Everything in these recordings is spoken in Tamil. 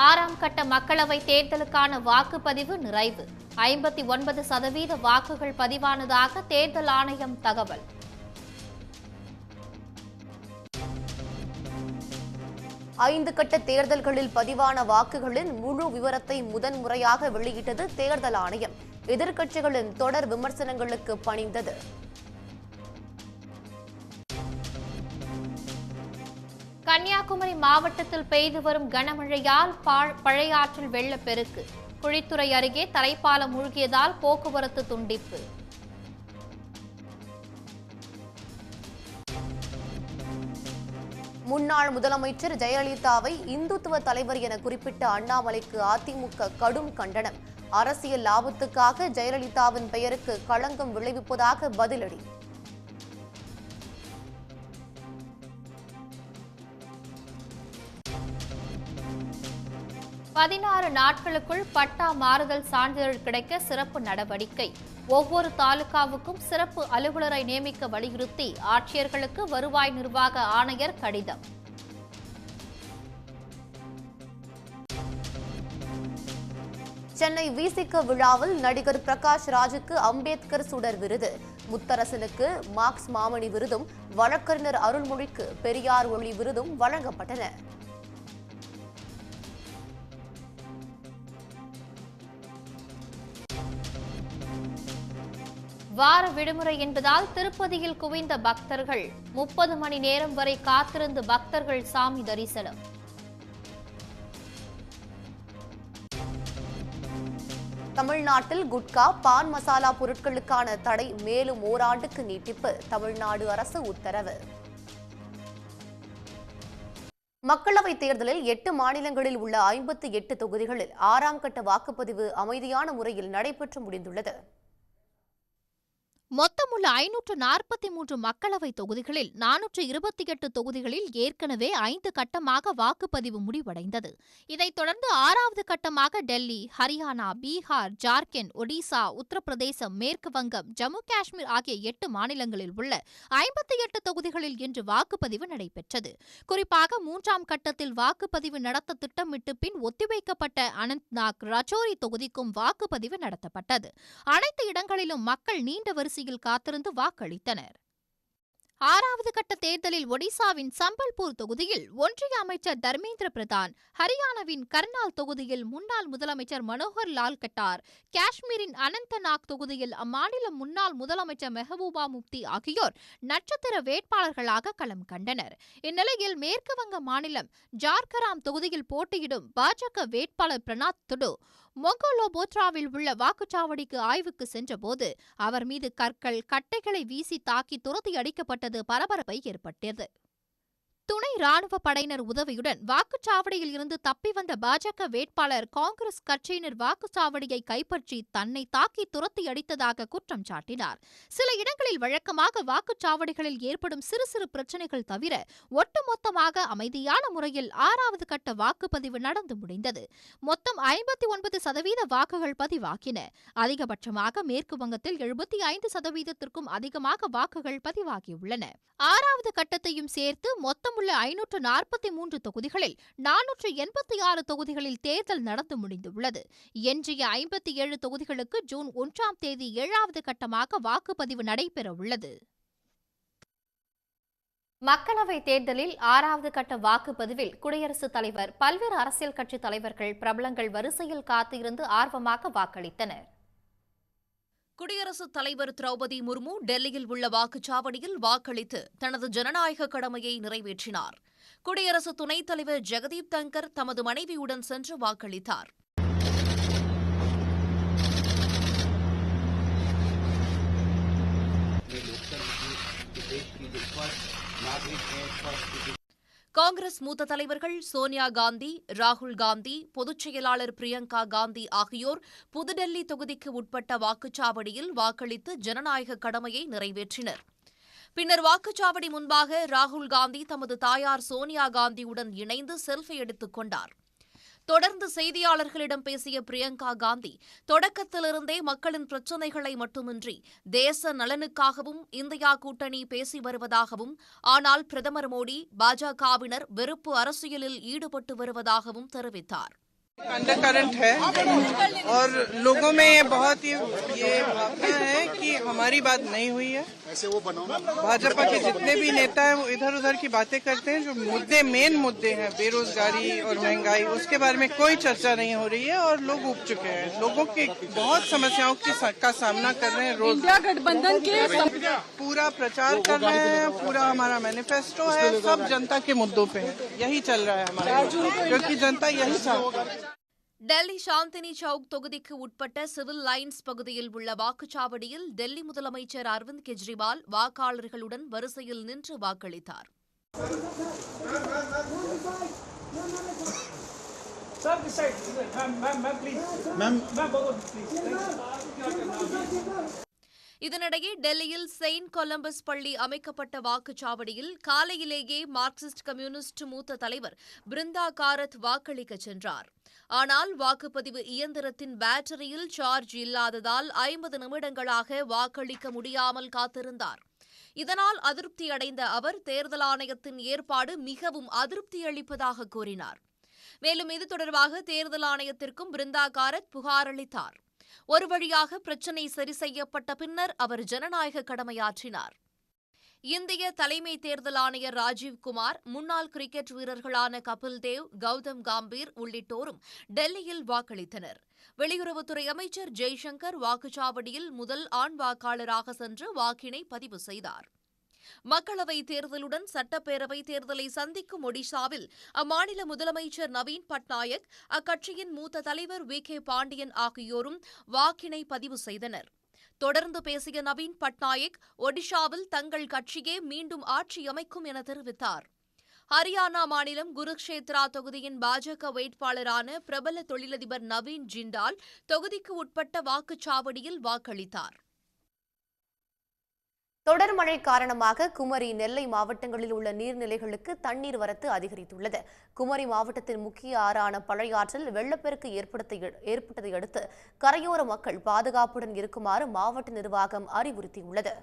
ஆறாம் கட்ட மக்களவைத் தேர்தலுக்கான வாக்குப்பதிவு நிறைவு. 59% வாக்குகள் பதிவானதாக தேர்தல் ஆணையம் தகவல். ஐந்து கட்ட தேர்தல்களில் பதிவான வாக்குகளின் முழு விவரத்தை முதன்முறையாக வெளியிட்டது தேர்தல் ஆணையம். எதிர்க்கட்சிகளின் தொடர் விமர்சனங்களுக்கு பணிந்தது. கன்னியாகுமரி மாவட்டத்தில் பெய்து வரும் கனமழையால் பழையாற்றில் வெள்ளப்பெருக்கு. குழித்துறை அருகே தரைப்பாலம் மூழ்கியதால் போக்குவரத்து துண்டிப்பு. முன்னாள் முதலமைச்சர் ஜெயலலிதாவை இந்துத்துவ தலைவர் என குறிப்பிட்ட அண்ணாமலைக்கு அதிமுக கடும் கண்டனம். அரசியல் லாபத்துக்காக ஜெயலலிதாவின் பெயருக்கு களங்கம் விளைவிப்பதாக பதிலடி. பதினாறு நாட்களுக்குள் பட்டா மாறுதல் சான்றிதழ் கிடைக்க சிறப்பு நடவடிக்கை. ஒவ்வொரு தாலுகாவுக்கும் சிறப்பு அலுவலரை நியமிக்க வலியுறுத்தி ஆட்சியர்களுக்கு வருவாய் நிர்வாக ஆணையர் கடிதம். சென்னை விசிக விழாவில் நடிகர் பிரகாஷ் ராஜுக்கு அம்பேத்கர் சுடர் விருது, முத்தரசனுக்கு மார்க்ஸ் மாமணி விருதும், வழக்கறிஞர் அருள்மொழிக்கு பெரியார் ஒளி விருதும் வழங்கப்பட்டன. வார விடுமுறை என்பதால் திருப்பதியில் குவிந்த பக்தர்கள். 30 மணி நேரம் வரை காத்திருந்து பக்தர்கள் சாமி தரிசனம். தமிழ்நாட்டில் குட்கா, பான் மசாலா பொருட்களுக்கான தடை மேலும் ஓராண்டுக்கு நீட்டிப்பு. தமிழ்நாடு அரசு உத்தரவு. மக்களவைத் தேர்தலில் 8 மாநிலங்களில் உள்ள 58 தொகுதிகளில் 6ஆம் கட்ட வாக்குப்பதிவு அமைதியான முறையில் நடைபெற்று முடிந்துள்ளது. மொத்தமுள்ள 543 மக்களவை தொகுதிகளில் 428 தொகுதிகளில் ஏற்கனவே 5 கட்டமாக வாக்குப்பதிவு முடிவடைந்தது. இதைத் தொடர்ந்து 6வது கட்டமாக டெல்லி, ஹரியானா, பீகார், ஜார்க்கண்ட், ஒடிசா, உத்தரப்பிரதேசம், மேற்கு வங்கம், ஜம்மு காஷ்மீர் ஆகிய 8 மாநிலங்களில் உள்ள 58 தொகுதிகளில் இன்று வாக்குப்பதிவு நடைபெற்றது. குறிப்பாக 3ஆம் கட்டத்தில் வாக்குப்பதிவு நடத்த திட்டமிட்டு பின் ஒத்திவைக்கப்பட்ட அனந்த்நாக், ரஜோரி தொகுதிக்கும் வாக்குப்பதிவு நடத்தப்பட்டது. அனைத்து இடங்களிலும் மக்கள் நீண்ட வரிசையில் காத்திருந்து வாக்களித்தனர். 6வது கட்ட தேர்தலில் ஒடிசாவின் சம்பல்பூர் தொகுதியில் ஒன்றிய அமைச்சர் தர்மேந்திர பிரதான், ஹரியானாவின் கர்னால் தொகுதியில் முன்னாள் முதலமைச்சர் மனோகர் லால் கட்டார், காஷ்மீரின் அனந்தநாக் தொகுதியில் அம்மாநில முன்னாள் முதலமைச்சர் மெஹபூபா முப்தி ஆகியோர் நட்சத்திர வேட்பாளர்களாக களம் கண்டனர். இந்நிலையில் மேற்கு வங்க மாநிலம் ஜார்கிராம் தொகுதியில் போட்டியிடும் பாஜக வேட்பாளர் பிரனாத் துடு மொங்கோலோபோத்ராவில் உள்ள வாக்குச்சாவடிக்கு ஆய்வுக்கு சென்றபோது அவர் மீது கற்கள், கட்டைகளை வீசி தாக்கி துரத்தி அடிக்கப்பட்டது பரபரப்பை ஏற்பட்டது. துணை ராணுவ படையினர் உதவியுடன் வாக்குச்சாவடியில் இருந்து தப்பி வந்த பாஜக வேட்பாளர் காங்கிரஸ் கட்சியினர் வாக்குச்சாவடியை கைப்பற்றி தன்னை தாக்கி துரத்தி அடித்ததாக குற்றம் சாட்டினார். சில இடங்களில் வழக்கமாக வாக்குச்சாவடிகளில் ஏற்படும் சிறு சிறு பிரச்சினைகள் தவிர ஒட்டுமொத்தமாக அமைதியான முறையில் 6வது கட்ட வாக்குப்பதிவு நடந்து முடிந்தது. மொத்தம் 59% வாக்குகள் பதிவாகின. அதிகபட்சமாக மேற்கு வங்கத்தில் 75%த்திற்கும் அதிகமாக வாக்குகள் பதிவாகியுள்ளன. 6வது கட்டத்தையும் சேர்த்து மொத்தம் உள்ள 543 தொகுதிகளில் 486 தொகுதிகளில் தேர்தல் நடந்து முடிந்துள்ளது. எஞ்சிய 57 தொகுதிகளுக்கு ஜூன் 1ஆம் தேதி 7வது கட்டமாக வாக்குப்பதிவு நடைபெற உள்ளது. மக்களவைத் தேர்தலில் 6வது கட்ட வாக்குப்பதிவில் குடியரசுத் தலைவர், பல்வேறு அரசியல் கட்சித் தலைவர்கள், பிரபலங்கள் வரிசையில் காத்திருந்து ஆர்வமாக வாக்களித்தனர். குடியரசுத் தலைவர் திரௌபதி முர்மு டெல்லியில் உள்ள வாக்குச்சாவடியில் வாக்களித்து தனது ஜனநாயக கடமையை நிறைவேற்றினார். குடியரசு துணைத் தலைவர் ஜெகதீப் தங்கர் தமது மனைவியுடன் சென்று வாக்களித்தார். காங்கிரஸ் மூத்த தலைவர்கள் சோனியா காந்தி, ராகுல் காந்தி, பொதுச் செயலாளர் பிரியங்கா காந்தி ஆகியோர் புதுடெல்லி தொகுதிக்கு உட்பட்ட வாக்குச்சாவடியில் வாக்களித்து ஜனநாயக கடமையை நிறைவேற்றினர். பின்னர் வாக்குச்சாவடி முன்பாக ராகுல் காந்தி தமது தாயார் சோனியா காந்தியுடன் இணைந்து செல்ஃபி எடுத்துக் கொண்டார். தொடர்ந்து செய்தியாளர்களிடம் பேசிய பிரியங்கா காந்தி, தொடக்கத்திலிருந்தே மக்களின் பிரச்சினைகளை மட்டுமின்றி தேச நலனுக்காகவும் இந்தியா கூட்டணி பேசி வருவதாகவும், ஆனால் பிரதமர் மோடி, பாஜகவினர் வெறுப்பு அரசியலில் ஈடுபட்டு வருவதாகவும் தெரிவித்தார். अंडर करंट है और लोगों में बहुत ये भावना है कि हमारी बात नहीं हुई है। भाजपा के जितने भी नेता हैं वो इधर उधर की बातें करते हैं। जो मेन मुद्दे हैं बेरोजगारी और महंगाई, उसके बारे में कोई चर्चा नहीं हो रही है और लोग उब चुके हैं। लोगों की बहुत समस्याओं का सामना कर रहे हैं। रोज इंडिया गठबंधन के पूरा प्रचार कर रहे हैं, पूरा हमारा मैनिफेस्टो है, सब जनता के मुद्दों पे है। यही चल रहा है हमारे, क्योंकि जनता यही चाहती है। டெல்லி சாந்தினி சவுக் தொகுதிக்கு உட்பட்ட சிவில் லைன்ஸ் பகுதியில் உள்ள வாக்குச்சாவடியில் டெல்லி முதலமைச்சர் அரவிந்த் கெஜ்ரிவால் வாக்காளர்களுடன் வரிசையில் நின்று வாக்களித்தார். இதனிடையே டெல்லியில் செயின்ட் கொலம்பஸ் பள்ளி அமைக்கப்பட்ட வாக்குச்சாவடியில் காலையிலேயே மார்க்சிஸ்ட் கம்யூனிஸ்ட் மூத்த தலைவர் பிருந்தா காரத் வாக்களிக்க சென்றார். ஆனால் வாக்குப்பதிவு இயந்திரத்தின் பேட்டரியில் சார்ஜ் இல்லாததால் 50 நிமிடங்களாக வாக்களிக்க முடியாமல் காத்திருந்தார். இதனால் அதிருப்தியடைந்த அவர் தேர்தல் ஆணையத்தின் ஏற்பாடு மிகவும் அதிருப்தி அளிப்பதாக கூறினார். மேலும் இது தொடர்பாக தேர்தல் ஆணையத்திற்கும் பிருந்தா காரத் புகார் அளித்தார். ஒரு வழியாக பிரச்சினை சரி செய்யப்பட்ட பின்னர் அவர் ஜனநாயக கடமையாற்றினார். இந்திய தலைமை தேர்தல் ஆணையர் ராஜீவ்குமார், முன்னாள் கிரிக்கெட் வீரர்களான கபில் தேவ், கௌதம் காம்பீர் உள்ளிட்டோரும் டெல்லியில் வாக்களித்தனர். வெளியுறவுத்துறை அமைச்சர் ஜெய்சங்கர் வாக்குச்சாவடியில் முதல் ஆண் வாக்காளராக சென்று வாக்கினை பதிவு செய்தார். மக்களவைத் தேர்தலுடன் சட்டப்பேரவைத் தேர்தலை சந்திக்கும் ஒடிஷாவில் அம்மாநில முதலமைச்சர் நவீன் பட்நாயக், அக்கட்சியின் மூத்த தலைவர் வி.கே. பாண்டியன் ஆகியோரும் வாக்கினை பதிவு செய்தனர். தொடர்ந்து பேசிய நவீன் பட்நாயக், ஒடிஷாவில் தங்கள் கட்சியே மீண்டும் ஆட்சி அமைக்கும் என தெரிவித்தார். ஹரியானா மாநிலம் குருக்ஷேத்ரா தொகுதியின் பாஜக வேட்பாளரான பிரபல தொழிலதிபர் நவீன் ஜிண்டால் தொகுதிக்கு உட்பட்ட வாக்குச்சாவடியில் வாக்களித்தார். தொடர் மழை காரணமாக குமரி, நெல்லை மாவட்டங்களில் உள்ள நீர்நிலைகளுக்கு தண்ணீர் வரத்து அதிகரித்துள்ளது. குமரி மாவட்டத்தின் முக்கிய ஆறான பழையாற்றில் வெள்ளப்பெருக்கு ஏற்பட்டதை அடுத்து கரையோர மக்கள் பாதுகாப்புடன் இருக்குமாறு மாவட்ட நிர்வாகம் அறிவுறுத்தியுள்ளது.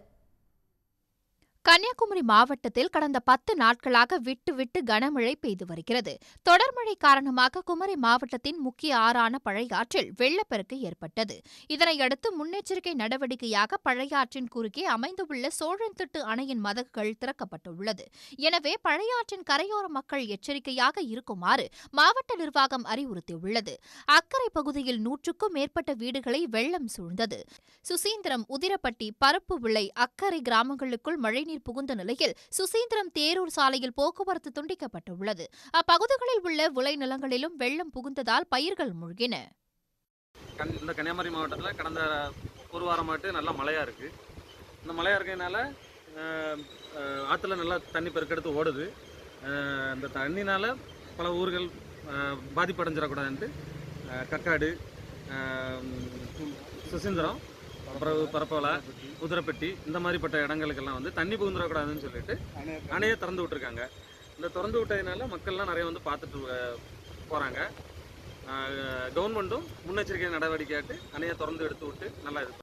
கன்னியாகுமரி மாவட்டத்தில் கடந்த 10 நாட்களாக விட்டு விட்டு கனமழை பெய்து வருகிறது. தொடர் மழை காரணமாக குமரி மாவட்டத்தின் முக்கிய ஆறான பழையாற்றில் வெள்ளப்பெருக்கு ஏற்பட்டது. இதனையடுத்து முன்னெச்சரிக்கை நடவடிக்கையாக பழையாற்றின் குறுக்கே அமைந்துள்ள சோழன்திட்டு அணையின் மதகுகள் திறக்கப்பட்டுள்ளது. எனவே பழையாற்றின் கரையோர மக்கள் எச்சரிக்கையாக இருக்குமாறு மாவட்ட நிர்வாகம் அறிவுறுத்தியுள்ளது. அக்கரை பகுதியில் 100க்கும் மேற்பட்ட வீடுகளை வெள்ளம் சூழ்ந்தது. சுசீந்திரம், உதிரப்பட்டி, பருப்பு விளை, அக்கரை கிராமங்களுக்குள் மழை புகுந்த நிலையில் சுசீந்திரம் தேரூர் சாலையில் போக்குவரத்து துண்டிக்கப்பட்டுள்ளது. அப்பகுதிகளில் உள்ள விளைநிலங்களிலும் வெள்ளம் புகுந்ததால் பயிர்கள் மூழ்கின. இந்த கன்னியாகுமரி மாவட்டத்தில் கடந்த ஒரு வாரமாட்டு நல்லா மழையா இருக்கு. இந்த மழையா இருக்கிறதுனால ஆற்றுல நல்லா தண்ணி பெருக்கெடுத்து ஓடுது. இந்த தண்ணினால பல ஊர்கள் பாதிப்படைஞ்சிடக்கூடாதுன்ட்டு கக்காடு, சுசீந்திரம், அப்புறம் பரப்பவலை, உதிரப்பட்டி இந்த மாதிரிப்பட்ட இடங்களுக்கெல்லாம் வந்து தண்ணி புகுந்துடக்கூடாதுன்னு சொல்லிட்டு அணையை திறந்து விட்டுருக்காங்க. இந்த திறந்து விட்டதுனால மக்கள்லாம் நிறைய வந்து பார்த்துட்டு போகிறாங்க. கவர்மெண்ட்டும் முன்னெச்சரிக்கை நடவடிக்கையாட்டு அணையை திறந்து எடுத்து விட்டு நல்லா இது.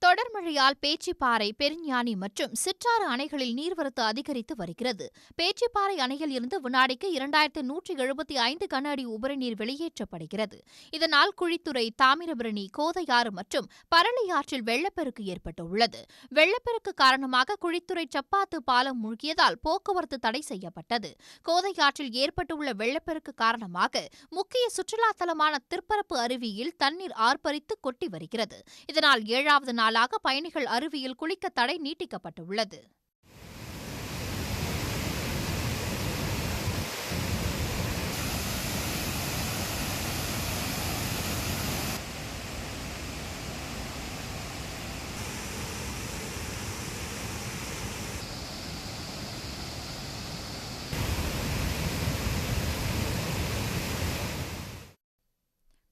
தொடர் மழையால் பேச்சிப்பாறை, பெருஞ்ஞானி மற்றும் சிற்றாறு அணைகளில் நீர்வரத்து அதிகரித்து வருகிறது. பேச்சிப்பாறை அணையில் இருந்து வினாடிக்கு 2175 கன அடி உபரி நீர் வெளியேற்றப்படுகிறது. இதனால் குழித்துறை, தாமிரபரணி, கோதையாறு மற்றும் பரளியாற்றில் வெள்ளப்பெருக்கு ஏற்பட்டுள்ளது. வெள்ளப்பெருக்கு காரணமாக குழித்துறை சப்பாத்து பாலம் மூழ்கியதால் போக்குவரத்து தடை செய்யப்பட்டது. கோதையாற்றில் ஏற்பட்டுள்ள வெள்ளப்பெருக்கு காரணமாக முக்கிய சுற்றுலா தலமான திருப்பரப்பு அருவியில் தண்ணீர் ஆர்ப்பரித்து கொட்டி வருகிறது. இதனால் 7வது நாளாக பயணிகள் அருவியில் குளிக்க தடை நீட்டிக்கப்பட்டுள்ளது.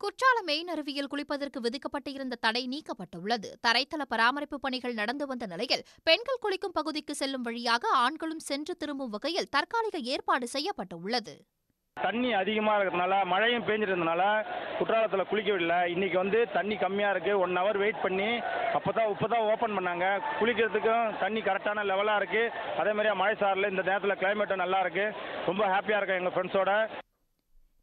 குற்றாலம் மெயின் அருவியில் குளிப்பதற்கு விதிக்கப்பட்டிருந்த தடை நீக்கப்பட்டுள்ளது. தரைத்தள பராமரிப்பு பணிகள் நடந்து வந்த நிலையில் பெண்கள் குளிக்கும் பகுதிக்கு செல்லும் வழியாக ஆண்களும் சென்று திரும்பும் வகையில் தற்காலிக ஏற்பாடு செய்யப்பட்டுள்ளது. தண்ணி அதிகமாக இருக்கிறதுனால மழையும் பேஞ்சிருந்தனால குற்றாலத்தில் குளிக்க விடல. இன்னைக்கு வந்து தண்ணி கம்மியாக இருக்குது. 1 ஹவர் வெயிட் பண்ணி இப்போதான் ஓப்பன் பண்ணாங்க. குளிக்கிறதுக்கும் தண்ணி கரெக்டான லெவலாக இருக்குது. அதே மாதிரியா மழை சாரல இந்த நேரத்தில் கிளைமேட்டும் நல்லா இருக்குது. ரொம்ப ஹாப்பியாக இருக்கேன் எங்கள் ஃப்ரெண்ட்ஸோட.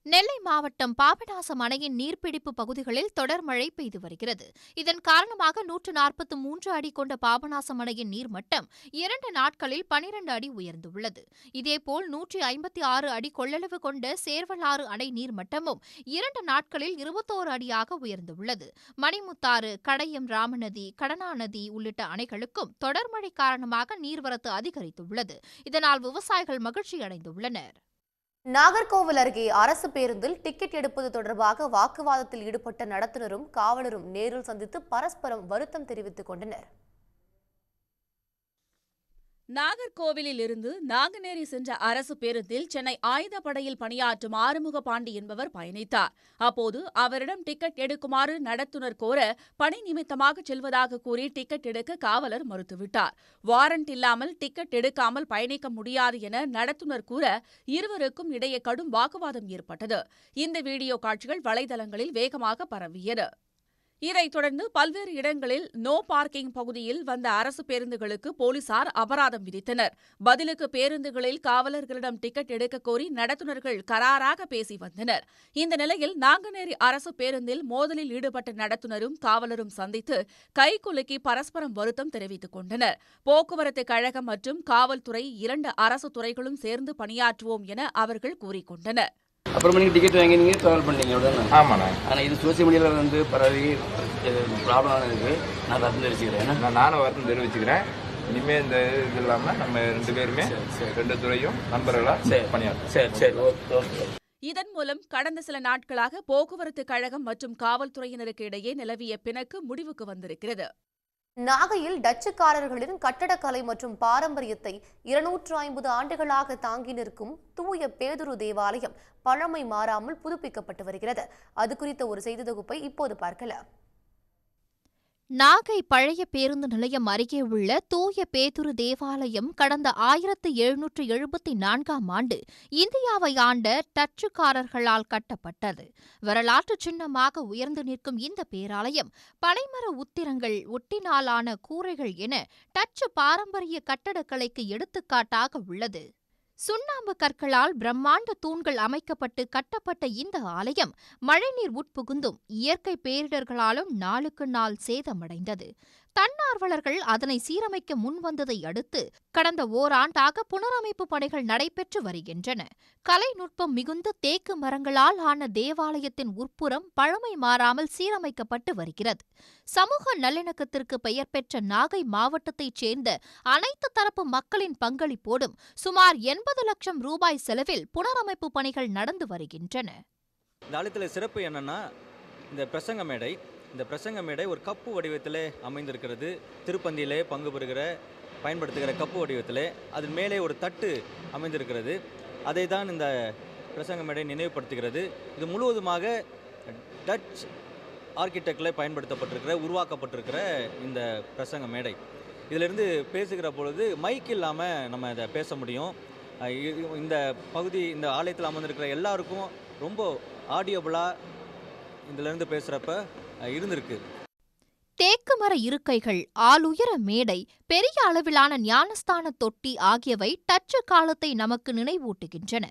நெல்லை மாவட்டம் பாபநாசம் அணையின் நீர்பிடிப்பு பகுதிகளில் தொடர் மழை பெய்து வருகிறது. இதன் காரணமாக 143 அடி கொண்ட பாபநாசம் அணையின் நீர்மட்டம் 2 நாட்களில் 12 அடி உயர்ந்துள்ளது. இதேபோல் 156 அடி கொள்ளளவு கொண்ட சேர்வலாறு அணை நீர்மட்டமும் 2 நாட்களில் 21 அடியாக உயர்ந்துள்ளது. மணிமுத்தாறு, கடையம் ராமநதி, கடனாநதி உள்ளிட்ட அணைகளுக்கும் தொடர் மழை காரணமாக நீர்வரத்து அதிகரித்துள்ளது. இதனால் விவசாயிகள் மகிழ்ச்சியடைந்துள்ளனர். நாகர்கோவில் அருகே அரசு பேருந்தில் டிக்கெட் எடுப்பது தொடர்பாக வாக்குவாதத்தில் ஈடுபட்ட நடத்துனரும் காவலரும் நேரில் சந்தித்து பரஸ்பரம் வருத்தம் தெரிவித்துக் கொண்டனர். நாகர்கோவிலில் இருந்து நாங்குநேரி சென்ற அரசு பேருந்தில் சென்னை ஆயுதப்படையில் பணியாற்றும் ஆறுமுக பாண்டி என்பவர் பயணித்தார். அப்போது அவரிடம் டிக்கெட் எடுக்குமாறு நடத்துனர் கோர பணி நிமித்தமாக செல்வதாக கூறி டிக்கெட் எடுக்க காவலர் மறுத்துவிட்டார். வாரண்ட் இல்லாமல் டிக்கெட் எடுக்காமல் பயணிக்க முடியாது என நடத்துனர் கூற இருவருக்கும் இடையே கடும் வாக்குவாதம் ஏற்பட்டது. இந்த வீடியோ காட்சிகள் வலைதளங்களில் வேகமாக பரவியது. இதைத் தொடர்ந்து பல்வேறு இடங்களில் நோ பார்க்கிங் பகுதியில் வந்த அரசு பேருந்துகளுக்கு போலீசார் அபராதம் விதித்தனர். பதிலுக்கு பேருந்துகளில் காவலர்களிடம் டிக்கெட் எடுக்க கோரி நடத்துனர்கள் கராராக பேசி வந்தனர். இந்த நிலையில் நாங்குநேரி அரசு பேருந்தில் மோதலில் ஈடுபட்ட நடத்துனரும் காவலரும் சந்தித்து கைகுலுக்கி பரஸ்பரம் வருத்தம் தெரிவித்துக் கொண்டனர். போக்குவரத்து கழகம் மற்றும் காவல்துறை 2 அரசு துறைகளும் சேர்ந்து பணியாற்றுவோம் என அவர்கள் கூறிக்கொண்டனர். அப்புறமா நீங்கள் டிக்கெட் வாங்கி நீங்கள் ட்ராவல் பண்ணீங்க உடனே? ஆமாண்ணா. ஆனால் இது சோசியல் மீடியாவில் வந்து பரவி ப்ராப்ளம் இருக்குது. நான் வருத்தம் தெரிவிச்சுக்கிறேன். நானும் வருத்தம் தெரிவிச்சுக்கிறேன். இனிமேல் இந்த இது இல்லாமல் நம்ம 2 பேருமே 2 துறையும் நண்பர்களாக பணியாற்றும். சரி ஓகே. இதன் மூலம் கடந்த சில நாட்களாக போக்குவரத்து கழகம் மற்றும் காவல்துறையினருக்கு இடையே நிலவிய பிணக்கு முடிவுக்கு வந்திருக்கிறது. நாகையில் டச்சுக்காரர்களின் கட்டடக்கலை மற்றும் பாரம்பரியத்தை 250 ஆண்டுகளாக தாங்கி நிற்கும் தூய பேதுரு தேவாலயம் பழமை மாறாமல் புதுப்பிக்கப்பட்டு வருகிறது. அது குறித்த ஒரு செய்தி தொகுப்பை இப்போது பார்க்கலாம். நாகை பழைய பேருந்து நிலையம் அருகே உள்ள தூய பேதுரு தேவாலயம் கடந்த 1774ஆம் ஆண்டு இந்தியாவை ஆண்ட டச்சுக்காரர்களால் கட்டப்பட்டது. வரலாற்று சின்னமாக உயர்ந்து நிற்கும் இந்த பேராலயம் பனைமர உத்திரங்கள், ஒட்டினாலான கூரைகள் என டச்சு பாரம்பரிய கட்டடக்கலைக்கு எடுத்துக்காட்டாக உள்ளது. சுண்ணாம்பு கற்களால் பிரம்மாண்ட தூண்கள் அமைக்கப்பட்டு கட்டப்பட்ட இந்த ஆலயம் மழைநீர் உட்புகுந்தும் இயற்கை பேரிடர்களாலும் நாளுக்கு நாள் சேதமடைந்தது. தன்னார்வலர்கள் அதனை சீரமைக்க முன்வந்ததை அடுத்து கடந்த ஓராண்டாக புனரமைப்பு பணிகள் நடைபெற்று வருகின்றன. கலைநுட்பம் மிகுந்த தேக்கு மரங்களால் ஆன தேவாலயத்தின் உட்புறம் பழமை மாறாமல் சீரமைக்கப்பட்டு வருகிறது. சமூக நல்லிணக்கத்திற்கு பெயர் பெற்ற நாகை மாவட்டத்தைச் சேர்ந்த அனைத்து தரப்பு மக்களின் பங்களிப்போடும் சுமார் 80 லட்சம் ரூபாய் செலவில் புனரமைப்பு பணிகள் நடந்து வருகின்றன. இந்த ஆலயத்தில் சிறப்பு என்னன்னா, இந்த பிரசங்க மேடை ஒரு கப்பு வடிவத்திலே அமைந்திருக்கிறது. திருப்பந்தியிலே பங்கு பெறுகிற பயன்படுத்துகிற கப்பு வடிவத்திலே அதன் மேலே ஒரு தட்டு அமைந்திருக்கிறது. அதை தான் இந்த பிரசங்க மேடை நினைவுபடுத்துகிறது. இது முழுவதுமாக டச் ஆர்கிடெக்டில் பயன்படுத்தப்பட்டிருக்கிற உருவாக்கப்பட்டிருக்கிற இந்த பிரசங்க மேடை. இதிலிருந்து பேசுகிற பொழுது மைக் இல்லாமல் நம்ம இதை பேச முடியும். இந்த பகுதி, இந்த ஆலயத்தில் அமர்ந்திருக்கிற எல்லாருக்கும் ரொம்ப ஆடியபிளாக இதிலிருந்து பேசுகிறப்ப இருந்திருக்கு. தேக்கு மர இருக்கைகள், ஆளுயர மேடை, பெரிய அளவிலான ஞானஸ்தான தொட்டி ஆகியவை டச்சு காலத்தை நமக்கு நினைவூட்டுகின்றன.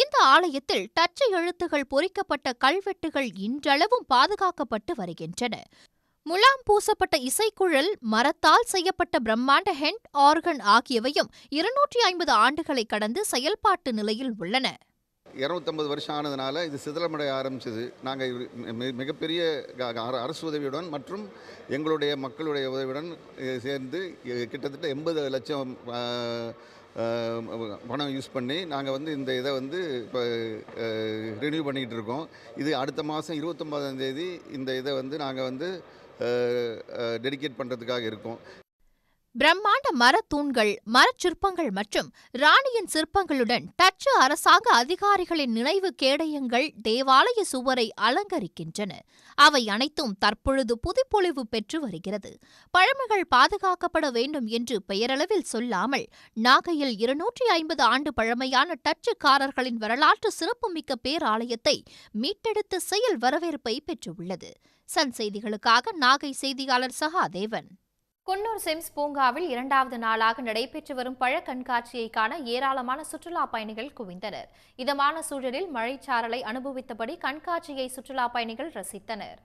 இந்த ஆலயத்தில் டச்சு எழுத்துகள் பொறிக்கப்பட்ட கல்வெட்டுகள் இன்றளவும் பாதுகாக்கப்பட்டு வருகின்றன. முலாம் பூசப்பட்ட இசைக்குழல், மரத்தால் செய்யப்பட்ட பிரம்மாண்ட ஹெண்ட் ஆர்கன் ஆகியவையும் 250 ஆண்டுகளை கடந்து செயல்பாட்டு நிலையில் உள்ளன. 250 வருஷம் ஆனதுனால இது சிதிலமடைய ஆரம்பிச்சது. நாங்கள் மிகப்பெரிய அரசு உதவியுடன் மற்றும் எங்களுடைய மக்களுடைய உதவியுடன் சேர்ந்து கிட்டத்தட்ட 80 லட்சம் பணம் யூஸ் பண்ணி நாங்கள் இந்த இதை இப்போ ரினியூ பண்ணிக்கிட்டு இருக்கோம். இது அடுத்த மாதம் 29ஆம் தேதி இந்த இதை நாங்கள் டெடிகேட் பண்ணுறதுக்காக இருக்கோம். பிரம்மாண்ட மரத்தூண்கள், மரச்சிற்பங்கள் மற்றும் ராணியின் சிற்பங்களுடன் டச்சு அரசாங்க அதிகாரிகளின் நினைவு கேடயங்கள் தேவாலய சுவரை அலங்கரிக்கின்றன. அவை அனைத்தும் தற்பொழுது புதுப்பொலிவு பெற்று வருகிறது. பழமைகள் பாதுகாக்கப்பட வேண்டும் என்று பெயரளவில் சொல்லாமல் நாகையில் 250 ஆண்டு பழமையான டச்சுக்காரர்களின் வரலாற்று சிறப்புமிக்க பேராலயத்தை மீட்டெடுத்த செயல் வரவேற்பை பெற்றுள்ளது. சன் செய்திகளுக்காக நாகை செய்தியாளர் சகாதேவன். குன்னூர் சிம்ஸ் பூங்காவில் 2வது நாளாக நடைபெற்று வரும் பழ கண்காட்சியை காண ஏராளமான சுற்றுலா பயணிகள் குவிந்தனர். இதமான சூழலில் மழைச்சாரலை அனுபவித்தபடி கண்காட்சியை சுற்றுலா பயணிகள் ரசித்தனர்.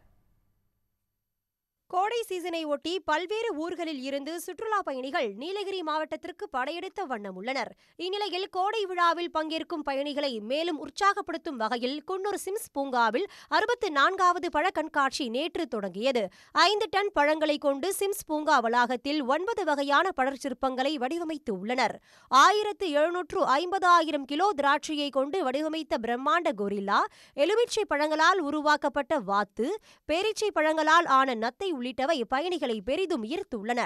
கோடை சீசனை ஒட்டி பல்வேறு ஊர்களில் இருந்து சுற்றுலா பயணிகள் நீலகிரி மாவட்டத்திற்கு படையெடுத்த வண்ணம் உள்ளனர். இந்நிலையில் கோடை விழாவில் பங்கேற்கும் பயணிகளை மேலும் உற்சாகப்படுத்தும் வகையில் குன்னூர் சிம்ஸ் பூங்காவில் 64வது பழ கண்காட்சி நேற்று தொடங்கியது. 5 டன் பழங்களை கொண்டு சிம்ஸ் பூங்கா வளாகத்தில் 9 வகையான பழச்சிற்பங்களை வடிவமைத்து உள்ளனர். 1750,000 கிலோ திராட்சையை கொண்டு வடிவமைத்த பிரம்மாண்ட கொரில்லா, எலுமிச்சை பழங்களால் உருவாக்கப்பட்ட வாத்து, பேரீச்சை பழங்களால் ஆன நத்தை உள்ளிட்டவை பயணிகளை பெரிதும் ஈர்த்துள்ளன.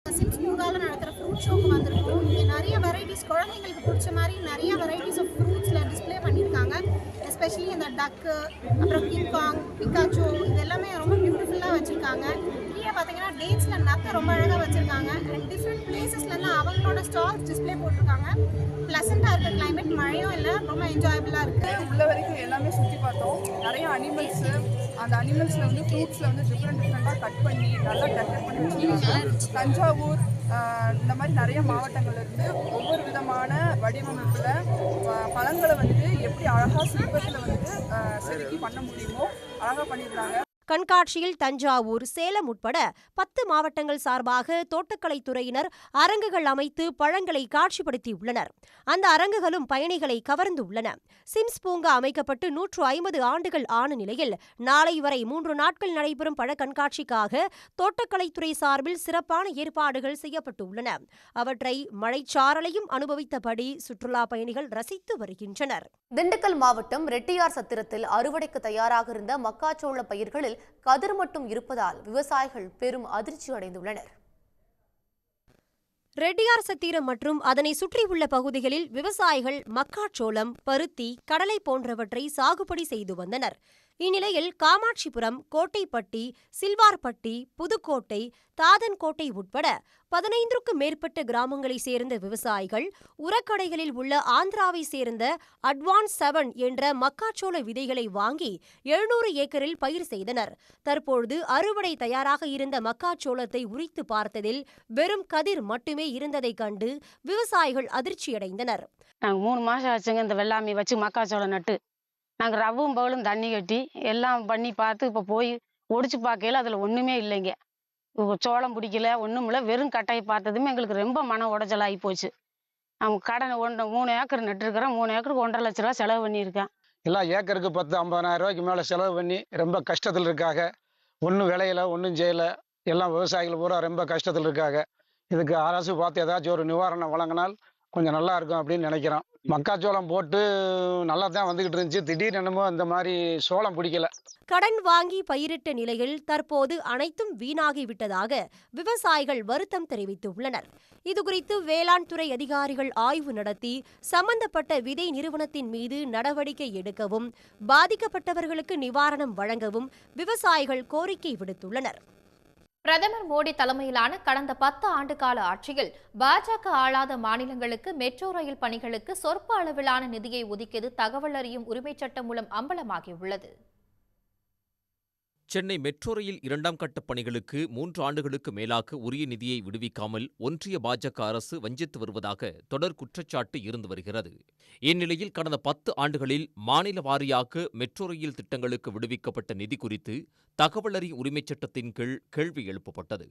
சிம்ஸ் பூங்காவில் நடக்கிற ஃப்ரூட் ஷோக்கு வந்திருக்கோம். இங்கே நிறைய வெரைட்டிஸ், குழந்தைங்களுக்கு பிடிச்ச மாதிரி நிறைய வெரைட்டிஸ் ஆஃப் ஃப்ரூட்ஸில் டிஸ்பிளே பண்ணியிருக்காங்க. எஸ்பெஷலி இந்த டக்கு, அப்புறம் கிங்காங், பிகாச்சோ, இது எல்லாமே ரொம்ப பியூட்டிஃபுல்லாக வச்சுருக்காங்க. கீழே பார்த்தீங்கன்னா டேட்ஸில் நத்தை ரொம்ப அழகாக வச்சுருக்காங்க. அண்ட் டிஃப்ரெண்ட் பிளேசஸ்லேருந்து அவங்களோட ஸ்டால்ஸ் டிஸ்பிளே போட்டிருக்காங்க. ப்ளசண்ட்டாக இருக்க கிளைமேட், மழையும் இல்லை, ரொம்ப என்ஜாயபிளாக இருக்குது. உள்ள வரைக்கும் எல்லாமே சுற்றி பார்த்தோம். நிறைய அனிமல்ஸு, அந்த அனிமல்ஸில் வந்து ஃப்ரூட்ஸில் வந்து டிஃப்ரெண்ட்டாக கட் பண்ணி நல்லா டெக்கரேட் பண்ணி வச்சுருக்காங்க. தஞ்சாவூர் இந்த மாதிரி நிறைய மாவட்டங்கள்ல இருந்து ஒவ்வொரு விதமான வடிவமைப்பில் பழங்களை வந்து எப்படி அழகாக சிற்பத்தில் வந்து செதுக்கி பண்ண முடியுமோ அழகாக பண்ணியிருக்காங்க. கண்காட்சியில் தஞ்சாவூர், சேலம் உட்பட 10 மாவட்டங்கள் சார்பாக தோட்டக்கலைத்துறையினர் அரங்குகள் அமைத்து பழங்களை காட்சிப்படுத்தியுள்ளனர். அந்த அரங்குகளும் பயணிகளை கவர்ந்துள்ளன. சிம்ஸ் பூங்கா அமைக்கப்பட்டு 150 ஆண்டுகள் ஆன நிலையில் நாளை வரை 3 நாட்கள் நடைபெறும் பழ கண்காட்சிக்காக தோட்டக்கலைத்துறை சார்பில் சிறப்பான ஏற்பாடுகள் செய்யப்பட்டுள்ளன. அவற்றை மழைச்சாரலையும் அனுபவித்தபடி சுற்றுலா பயணிகள் ரசித்து வருகின்றனர். திண்டுக்கல் மாவட்டம் ரெட்டியார் சத்திரத்தில் அறுவடைக்கு தயாராக இருந்த மக்காச்சோள பயிர்களில் கதிர் மட்டும் இருப்பதால் விவசாயிகள் பெரும் அதிர்ச்சி அடைந்துள்ளனர். ரெட்டியார் சத்திரம் மற்றும் அதனை சுற்றியுள்ள பகுதிகளில் விவசாயிகள் மக்காச்சோளம், பருத்தி, கடலை போன்றவற்றை சாகுபடி செய்து வந்தனர். இந்நிலையில் காமாட்சிபுரம், கோட்டைப்பட்டி, சில்வார்பட்டி, புதுக்கோட்டை, தாதன்கோட்டை உட்பட 15க்கும் மேற்பட்ட கிராமங்களைச் சேர்ந்த விவசாயிகள் உரக்கடைகளில் உள்ள ஆந்திராவை சேர்ந்த அட்வான்ஸ் 7 என்ற மக்காச்சோள விதைகளை வாங்கி 700 ஏக்கரில் பயிர் செய்தனர். தற்பொழுது அறுவடை தயாராக இருந்த மக்காச்சோளத்தை உரித்து பார்த்ததில் வெறும் கதிர் மட்டுமே இருந்ததைக் கண்டு விவசாயிகள் அதிர்ச்சியடைந்தனர். நாங்கள் 3 மாதம் ஆச்சுங்க இந்த வெள்ளாமை வச்சு மக்காச்சோளம் நட்டு. நாங்கள் ரவ்வும் பவுலும் தண்ணி கட்டி எல்லாம் பண்ணி பார்த்து இப்போ போய் ஒடிச்சு பார்க்கையில அதில் ஒன்றுமே இல்லைங்க. சோளம் பிடிக்கல, ஒன்றும் இல்லை. வெறும் கட்டாயை பார்த்ததுமே எங்களுக்கு ரொம்ப மன உடச்சலாகி போச்சு. நம்ம கடன் 3 ஏக்கர் நட்டுருக்கிறோம். 3 ஏக்கருக்கு 1,50,000 ரூபா செலவு பண்ணியிருக்கேன். எல்லாம் ஏக்கருக்கு 10-50,000 ரூபாய்க்கு மேலே செலவு பண்ணி ரொம்ப கஷ்டத்தில் இருக்காங்க. ஒன்றும் விளையலை, ஒன்றும் செய்யலை. எல்லாம் விவசாயிகள் பூரா ரொம்ப கஷ்டத்தில் இருக்காங்க. இதுக்கு அரசு பார்த்து ஏதாச்சும் ஒரு நிவாரணம் வழங்கினால் கொஞ்சம் நல்லா இருக்கும் அப்படின்னு நினைக்கிறோம். மக்காச்சோளம் போட்டு நல்லா தான் வந்துகிட்டு இருந்துச்சு. திடீர்னு என்னமோ அந்த மாதிரி சோளம் பிடிக்கல. கடன் வாங்கி பயிரிட்ட நிலையில் தற்போது அனைத்தும் வீணாகிவிட்டதாக விவசாயிகள் வருத்தம் தெரிவித்துள்ளனர். இதுகுறித்து வேளாண் துறை அதிகாரிகள் ஆய்வு நடத்தி சம்பந்தப்பட்ட விதை நிறுவனத்தின் மீது நடவடிக்கை எடுக்கவும், பாதிக்கப்பட்டவர்களுக்கு நிவாரணம் வழங்கவும் விவசாயிகள் கோரிக்கை விடுத்துள்ளனர். பிரதமர் மோடி தலைமையிலான கடந்த 10 ஆண்டு கால ஆட்சியில் பாஜக ஆளாத மாநிலங்களுக்கு மெட்ரோ ரயில் பணிகளுக்கு சொற்ப அளவிலான நிதியை ஒதுக்கியது தகவல் அறியும் உரிமைச் சட்டம் மூலம் அம்பலமாகியுள்ளது. சென்னை மெட்ரோ ரயில் 2ஆம் கட்ட பணிகளுக்கு 3 ஆண்டுகளுக்கு மேலாக உரிய நிதியை விடுவிக்காமல் ஒன்றிய பாஜக அரசு வஞ்சித்து வருவதாக தொடர் குற்றச்சாட்டு இருந்து வருகிறது. இந்நிலையில் கடந்த 10 ஆண்டுகளில் மாநில வாரியாக மெட்ரோ ரயில் திட்டங்களுக்கு விடுவிக்கப்பட்ட நிதி குறித்து தகவல் அறியும் உரிமைச் சட்டத்தின் கீழ் கேள்வி எழுப்பப்பட்டது.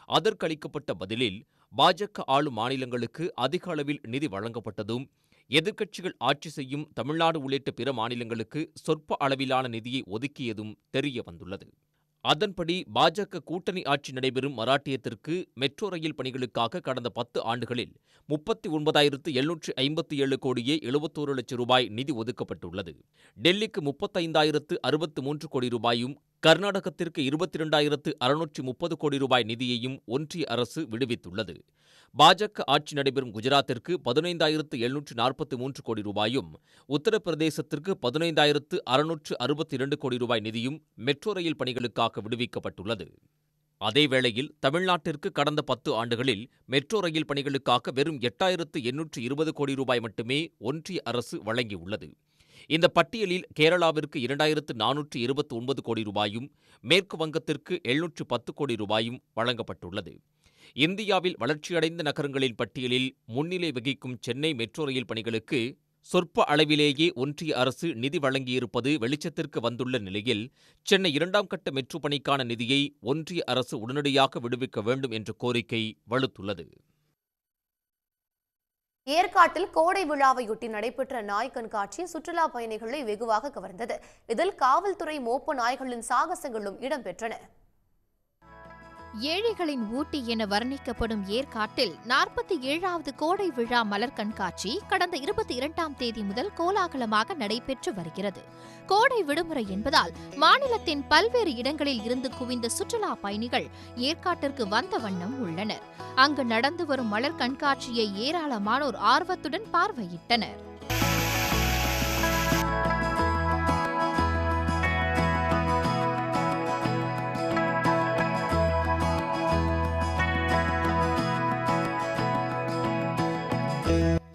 அதற்களிக்கப்பட்ட பதிலில் பாஜக ஆளும் மாநிலங்களுக்கு அதிக அளவில் நிதி வழங்கப்பட்டதும், எதிர்க்கட்சிகள் ஆட்சி செய்யும் தமிழ்நாடு உள்ளிட்ட பிற மாநிலங்களுக்கு சொற்ப அளவிலான நிதியை ஒதுக்கியதும் தெரிய வந்துள்ளது. அதன்படி பாஜக கூட்டணி ஆட்சி நடைபெறும் மராட்டியத்திற்கு மெட்ரோ ரயில் பணிகளுக்காக கடந்த 10 ஆண்டுகளில் 39,757 கோடியே 71 லட்சம் ரூபாய் நிதி ஒதுக்கப்பட்டுள்ளது. டெல்லிக்கு 35,063 கோடி ரூபாயும், கர்நாடகத்திற்கு 22,630 கோடி ரூபாய் நிதியையும் ஒன்றிய அரசு விடுவித்துள்ளது. பாஜக ஆட்சி நடைபெறும் குஜராத்திற்கு 15,743 கோடி ரூபாயும், உத்தரப்பிரதேசத்திற்கு 15,662 கோடி ரூபாய் நிதியும் மெட்ரோ ரயில் பணிகளுக்காக விடுவிக்கப்பட்டுள்ளது. அதேவேளையில் தமிழ்நாட்டிற்கு கடந்த 10 ஆண்டுகளில் மெட்ரோ ரயில் பணிகளுக்காக வெறும் 8,820 கோடி ரூபாய் மட்டுமே ஒன்றிய அரசு வழங்கியுள்ளது. இந்த பட்டியலில் கேரளாவிற்கு 2,429 கோடி ரூபாயும், மேற்கு வங்கத்திற்கு 710 கோடி ரூபாயும் வழங்கப்பட்டுள்ளது. இந்தியாவில் வளர்ச்சியடைந்த நகரங்களின் பட்டியலில் முன்னிலை வகிக்கும் சென்னை மெட்ரோ ரயில் பணிகளுக்கு சொற்ப அளவிலேயே ஒன்றிய அரசு நிதி வழங்கியிருப்பது வெளிச்சத்திற்கு வந்துள்ள நிலையில், சென்னை 2ஆம் கட்ட மெட்ரோ பணிக்கான நிதியை ஒன்றிய அரசு உடனடியாக விடுவிக்க வேண்டும் என்ற கோரிக்கை வலுத்துள்ளது. ஏற்காட்டில் கோடை விழாவையொட்டி நடைபெற்ற நாய் கண்காட்சி சுற்றுலா பயணிகளை வெகுவாக கவர்ந்தது. இதில் காவல்துறை மோப்ப நாய்களின் சாகசங்களும் இடம்பெற்றன. ஏழைகளின் ஊட்டி என வர்ணிக்கப்படும் ஏற்காட்டில் 47வது கோடை விழா மலர் கண்காட்சி கடந்த 22ஆம் தேதி முதல் கோலாகலமாக நடைபெற்று வருகிறது. கோடை விடுமுறை என்பதால் மாநிலத்தின் பல்வேறு இடங்களில் இருந்து குவிந்த சுற்றுலா பயணிகள் ஏற்காட்டிற்கு வந்த வண்ணம் உள்ளனர். அங்கு நடந்து வரும் மலர் கண்காட்சியை ஏராளமானோர் ஆர்வத்துடன் பார்வையிட்டனர்.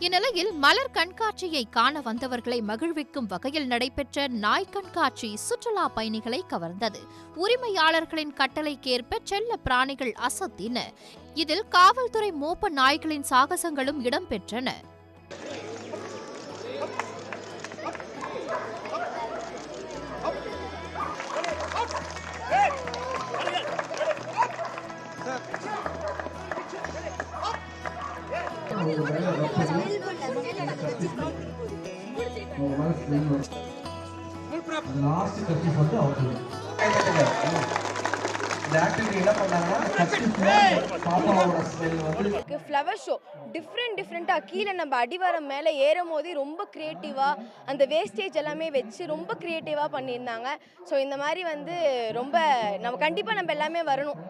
இந்நிலையில் மலர் கண்காட்சியை காண வந்தவர்களை மகிழ்விக்கும் வகையில் நடைபெற்ற நாய் கண்காட்சி சுற்றுலா பயணிகளை கவர்ந்தது. உரிமையாளர்களின் கட்டளைக்கேற்ப செல்ல பிராணிகள் அசத்தின. இதில் காவல்துறை மோப்ப நாய்களின் சாகசங்களும் இடம்பெற்றன. ஃப்ளவர் ஷோ டிஃப்ரெண்டா கீழே நம்ம அடிவாரம் மேலே ஏறும் போது ரொம்ப கிரியேட்டிவா அந்த வேஸ்டேஜ் எல்லாமே வச்சு ரொம்ப கிரியேட்டிவா பண்ணியிருந்தாங்க. ஸோ இந்த மாதிரி வந்து ரொம்ப நம்ம கண்டிப்பாக நம்ம எல்லாமே வரணும்,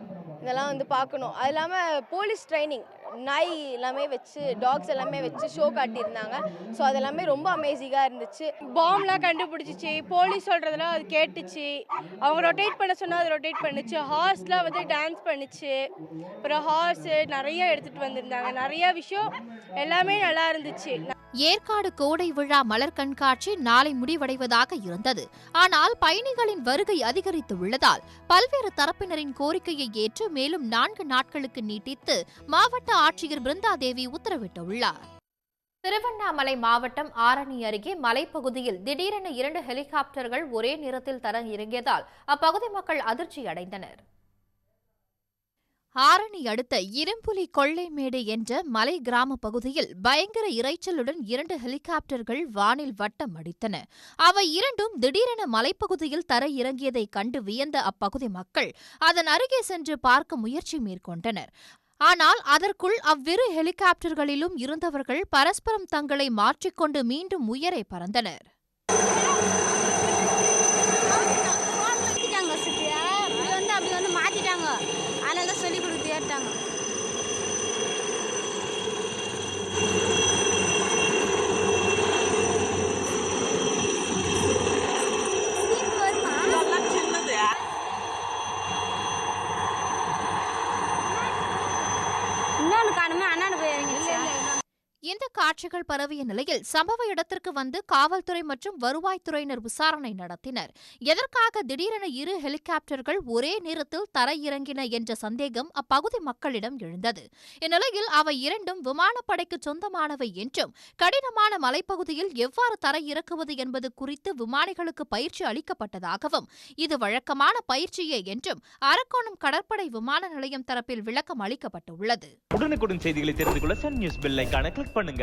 இதெல்லாம் வந்து பார்க்கணும். அது இல்லாமல் போலீஸ் ட்ரைனிங் நாய் எல்லாமே வச்சு டாக்ஸ் எல்லாமே வச்சு ஷோ காட்டியிருந்தாங்க. ஸோ அது எல்லாமே ரொம்ப அமேசிங்காக இருந்துச்சு. பாம்லாம் கண்டுபிடிச்சிச்சு, போலீஸ் சொல்கிறதெல்லாம் அது கேட்டுச்சு, அவங்க ரொட்டேட் பண்ண சொன்னால் அது ரொட்டேட் பண்ணுச்சு, ஹார்ஸ்லாம் வந்து டான்ஸ் பண்ணுச்சு, அப்புறம் ஹார்ஸு நிறைய எடுத்துகிட்டு வந்திருந்தாங்க, நிறைய விஷயம் எல்லாமே நல்லா இருந்துச்சு. ஏற்காடு கோடை விழா மலர் கண்காட்சி நாளை முடிவடைவதாக இருந்தது. ஆனால் பயணிகளின் வருகை அதிகரித்துள்ளதால் பல்வேறு தரப்பினரின் கோரிக்கையை ஏற்று மேலும் 4 நாட்களுக்கு நீட்டித்து மாவட்ட ஆட்சியர் பிருந்தாதேவி உத்தரவிட்டுள்ளார். திருவண்ணாமலை மாவட்டம் ஆரணி அருகே மலைப்பகுதியில் திடீரென 2 ஹெலிகாப்டர்கள் ஒரே நேரத்தில் தர இறங்கியதால் அப்பகுதி மக்கள் அதிர்ச்சி அடைந்தனர். ஆரணி அடுத்த இரும்புலி கொள்ளைமேடு என்ற மலை கிராம பகுதியில் பயங்கர இரைச்சலுடன் 2 ஹெலிகாப்டர்கள் வானில் வட்டம் அடித்தன. அவை இரண்டும் திடீரென மலைப்பகுதியில் தர இறங்கியதை கண்டு வியந்த அப்பகுதி மக்கள் அதன் அருகே சென்று பார்க்க முயற்சி மேற்கொண்டனர். ஆனால் அதற்குள் அவ்விரு ஹெலிகாப்டர்களிலும் இருந்தவர்கள் பரஸ்பரம் தங்களை மாற்றிக்கொண்டு மீண்டும் உயரே பறந்தனர். சொல்லி கொடுத்து ஏற்றாங்க. இன்னொன்று காணுமே அண்ணாண்டு போயிருங்க. இந்த காட்சிகள் பரவிய நிலையில் சம்பவ இடத்திற்கு வந்து காவல்துறை மற்றும் வருவாய்த்துறையினர் விசாரணை நடத்தினர். எதற்காக திடீரென 2 ஹெலிகாப்டர்கள் ஒரே நேரத்தில் தர இறங்கின என்ற சந்தேகம் அப்பகுதி மக்களிடம் எழுந்தது. இந்நிலையில் அவை இரண்டும் விமானப்படைக்கு சொந்தமானவை என்றும் கடினமான மலைப்பகுதியில் எவ்வாறு தர இறக்குவது என்பது குறித்து விமானிகளுக்கு பயிற்சி அளிக்கப்பட்டதாகவும் இது வழக்கமான பயிற்சியே என்றும் அரக்கோணம் கடற்படை விமான நிலையம் தரப்பில் விளக்கம் அளிக்கப்பட்டுள்ளது. உடனுக்குடன் செய்திகளை தெரிந்து கொள்ள சன் நியூஸ் பெல் ஐகானை கிளிக் பண்ணுங்க.